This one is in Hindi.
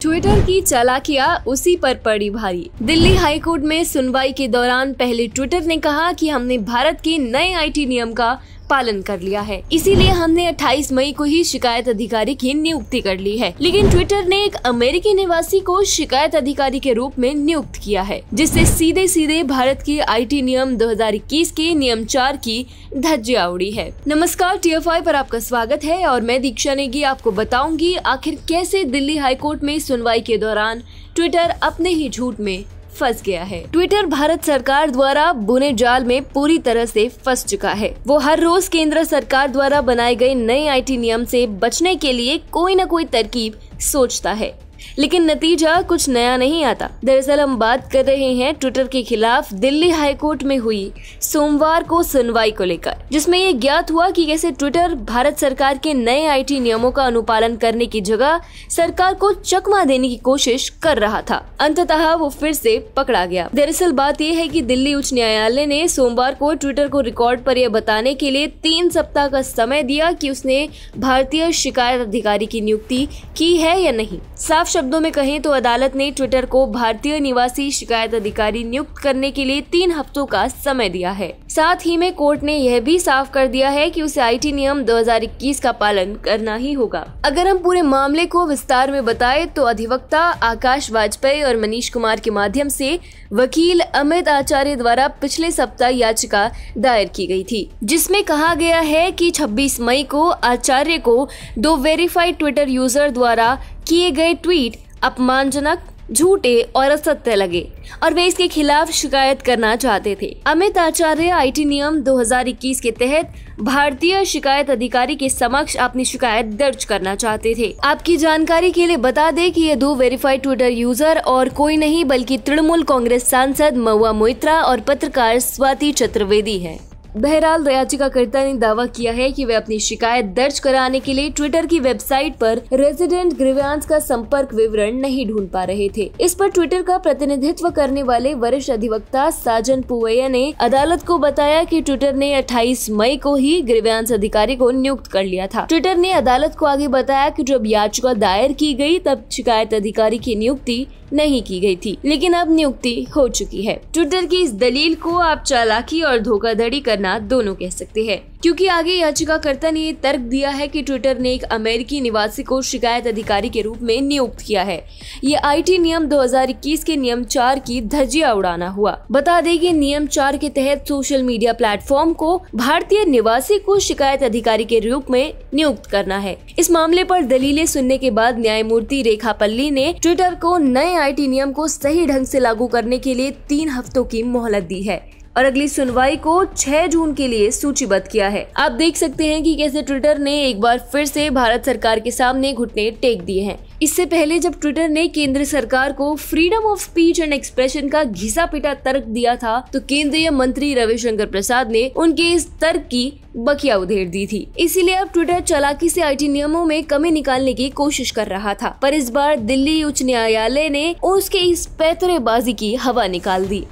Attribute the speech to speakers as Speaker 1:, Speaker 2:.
Speaker 1: ट्विटर की चालाकियां उसी पर पड़ी भारी। दिल्ली हाईकोर्ट में सुनवाई के दौरान पहले ट्विटर ने कहा कि हमने भारत के नए आईटी नियम का पालन कर लिया है, इसीलिए हमने 28 मई को ही शिकायत अधिकारी की नियुक्ति कर ली है। लेकिन ट्विटर ने एक अमेरिकी निवासी को शिकायत अधिकारी के रूप में नियुक्त किया है, जिससे सीधे सीधे भारत के आईटी नियम 2021 के नियम 4 की धज्जियां उड़ी है। नमस्कार, TFI पर आपका स्वागत है और मैं दीक्षा नेगी आपको बताऊंगी आखिर कैसे दिल्ली हाईकोर्ट में सुनवाई के दौरान ट्विटर अपने ही झूठ में फंस गया है। ट्विटर भारत सरकार द्वारा बुने जाल में पूरी तरह से फंस चुका है। वो हर रोज केंद्र सरकार द्वारा बनाए गए नए आईटी नियम से बचने के लिए कोई न कोई तरकीब सोचता है, लेकिन नतीजा कुछ नया नहीं आता। दरअसल हम बात कर रहे हैं ट्विटर के खिलाफ दिल्ली हाईकोर्ट में हुई सोमवार को सुनवाई को लेकर, जिसमें ये ज्ञात हुआ कि कैसे ट्विटर भारत सरकार के नए आईटी नियमों का अनुपालन करने की जगह सरकार को चकमा देने की कोशिश कर रहा था। अंततः वो फिर से पकड़ा गया। दरअसल बात यह है कि दिल्ली उच्च न्यायालय ने सोमवार को ट्विटर को रिकॉर्ड पर यह बताने के लिए 3 सप्ताह का समय दिया कि उसने भारतीय शिकायत अधिकारी की नियुक्ति की है या नहीं। साफ शब्दों में कहें तो अदालत ने ट्विटर को भारतीय निवासी शिकायत अधिकारी नियुक्त करने के लिए 3 हफ्तों का समय दिया है। साथ ही में कोर्ट ने यह भी साफ कर दिया है कि उसे आईटी नियम 2021 का पालन करना ही होगा। अगर हम पूरे मामले को विस्तार में बताएं तो अधिवक्ता आकाश वाजपेयी और मनीष कुमार के माध्यम से वकील अमित आचार्य द्वारा पिछले सप्ताह याचिका दायर की गई थी, जिसमें कहा गया है कि 26 मई को आचार्य को 2 वेरीफाइड ट्विटर यूजर द्वारा किए गए ट्वीट अपमानजनक, झूठे और असत्य लगे और वे इसके खिलाफ शिकायत करना चाहते थे। अमित आचार्य आईटी नियम 2021 के तहत भारतीय शिकायत अधिकारी के समक्ष अपनी शिकायत दर्ज करना चाहते थे। आपकी जानकारी के लिए बता दें कि ये 2 वेरीफाइड ट्विटर यूजर और कोई नहीं बल्कि तृणमूल कांग्रेस सांसद महुआ मोइत्रा और पत्रकार स्वाति चतुर्वेदी है। बहरहाल याचिकाकर्ता ने दावा किया है कि वे अपनी शिकायत दर्ज कराने के लिए ट्विटर की वेबसाइट पर रेजिडेंट ग्रीवांस का संपर्क विवरण नहीं ढूंढ पा रहे थे। इस पर ट्विटर का प्रतिनिधित्व करने वाले वरिष्ठ अधिवक्ता साजन पुवैया ने अदालत को बताया कि ट्विटर ने 28 मई को ही ग्रीवांस अधिकारी को नियुक्त कर लिया था। ट्विटर ने अदालत को आगे बताया कि जब याचिका दायर की गई तब शिकायत अधिकारी की नियुक्ति नहीं की गई थी, लेकिन अब नियुक्ति हो चुकी है। ट्विटर की इस दलील को आप चालाकी और धोखाधड़ी करना दोनों कह सकते हैं, क्योंकि आगे याचिकाकर्ता ने ये तर्क दिया है कि ट्विटर ने एक अमेरिकी निवासी को शिकायत अधिकारी के रूप में नियुक्त किया है। ये आईटी नियम 2021 के नियम 4 की धज्जियां उड़ाना हुआ। बता दें कि नियम 4 के तहत सोशल मीडिया प्लेटफॉर्म को भारतीय निवासी को शिकायत अधिकारी के रूप में नियुक्त करना है। इस मामले पर दलीलें सुनने के बाद न्यायमूर्ति रेखा पल्ली ने ट्विटर को नए आईटी नियम को सही ढंग से लागू करने के लिए 3 हफ्तों की मोहलत दी है और अगली सुनवाई को 6 जून के लिए सूचीबद्ध किया है। आप देख सकते हैं कि कैसे ट्विटर ने एक बार फिर से भारत सरकार के सामने घुटने टेक दिए हैं। इससे पहले जब ट्विटर ने केंद्र सरकार को freedom of speech and expression का घिसा पिटा तर्क दिया था, तो केंद्रीय मंत्री रविशंकर प्रसाद ने उनके इस तर्क की बखिया उधेड़ दी थी। इसीलिए अब ट्विटर चालाकी से आईटी नियमों में कमी निकालने की कोशिश कर रहा था, पर इस बार दिल्ली उच्च न्यायालय ने उसके इस पैतरेबाजी की हवा निकाल दी।